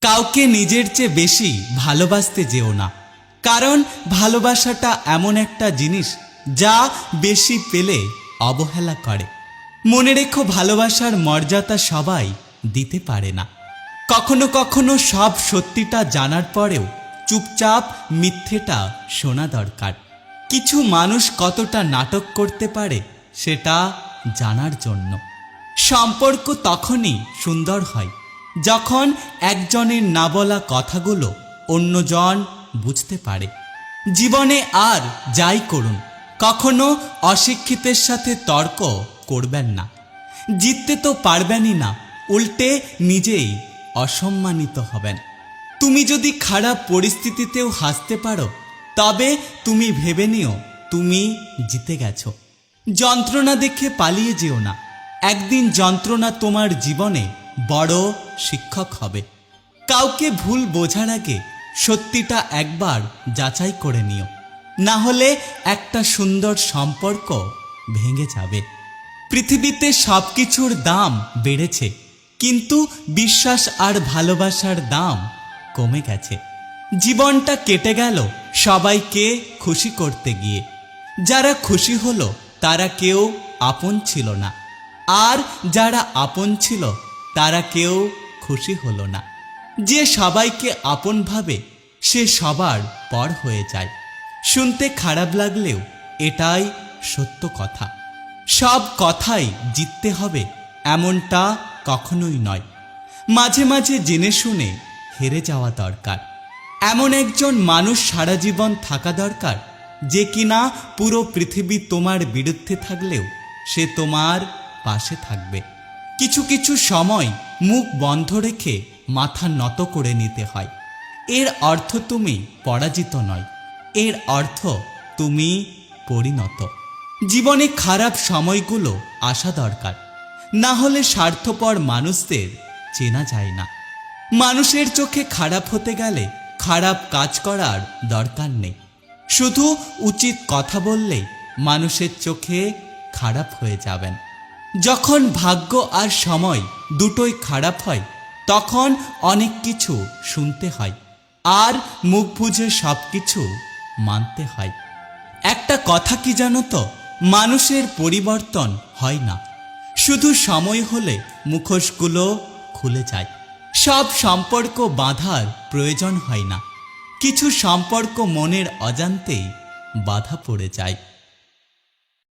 কাউকে নিজের চেয়ে বেশি ভালোবাসতে যেও না, কারণ ভালোবাসাটা এমন একটা জিনিস যা বেশি পেলে অবহেলা করে। মনে রেখো, ভালোবাসার মর্যাদা সবাই দিতে পারে না। কখনো কখনো সব সত্যিটা জানার পরেও চুপচাপ মিথ্যেটা শোনা দরকার। কিছু মানুষ কতটা নাটক করতে পারে সেটা জানার জন্য। সম্পর্ক তখনই সুন্দর হয় যখন একজনের না বলা কথাগুলো অন্যজন বুঝতে পারে। জীবনে আর যাই করুন, কখনো অশিক্ষিতের সাথে তর্ক করবেন না। জিততে তো পারবেনই না, উল্টে নিজেই অসম্মানিত হবেন। তুমি যদি খারাপ পরিস্থিতিতেও হাসতে পারো, তবে তুমি ভেবে নিও তুমি জিতে গেছো। যন্ত্রণা দেখে পালিয়ে যেও না, একদিন যন্ত্রণা তোমার জীবনে বড় শিক্ষক হবে। কাউকে ভুল বোঝার আগে সত্যিটা একবার যাচাই করে নিও, না হলে একটা সুন্দর সম্পর্ক ভেঙে যাবে। পৃথিবীতে সবকিছুর দাম বেড়েছে, কিন্তু বিশ্বাস আর ভালোবাসার দাম কমে গেছে। জীবনটা কেটে গেল সবাইকে খুশি করতে গিয়ে। যারা খুশি হলো তারা কেউ আপন ছিল না, আর যারা আপন ছিল তারা কেউ খুশি হলো না। যে সবাইকে আপন ভাবে সে সবার পর হয়ে যায়। শুনতে খারাপ লাগলেও এটাই সত্য কথা। সব কথাই জিততে হবে এমনটা কখনোই নয়। মাঝে মাঝে জেনে শুনে হেরে যাওয়া দরকার। এমন একজন মানুষ সারা জীবন থাকা দরকার যে কিনা পুরো পৃথিবী তোমার বিরুদ্ধে থাকলেও সে তোমার পাশে থাকবে। কিছু কিছু সময় মুখ বন্ধ রেখে মাথা নত করে নিতে হয়। এর অর্থ তুমি পরাজিত নয়, এর অর্থ তুমি পরিণত। জীবনে খারাপ সময়গুলো আসা দরকার, না হলে স্বার্থপর মানুষদের চেনা যায় না। মানুষের চোখে খারাপ হতে গেলে খারাপ কাজ করার দরকার নেই। শুধু উচিত কথা বললেই মানুষের চোখে খারাপ হয়ে যাবেন। যখন ভাগ্য আর সময় দুটোই খারাপ হয়, তখন অনেক কিছু শুনতে হয় আর মুখ বুজে সব কিছু মানতে হয়। একটা কথা কি জানো তো, মানুষের পরিবর্তন হয় না, শুধু সময় হলে মুখোশগুলো খুলে যায়। সব সম্পর্ক বাঁধার প্রয়োজন হয় না, কিছু সম্পর্ক মনের অজান্তেই বাধা পড়ে যায়।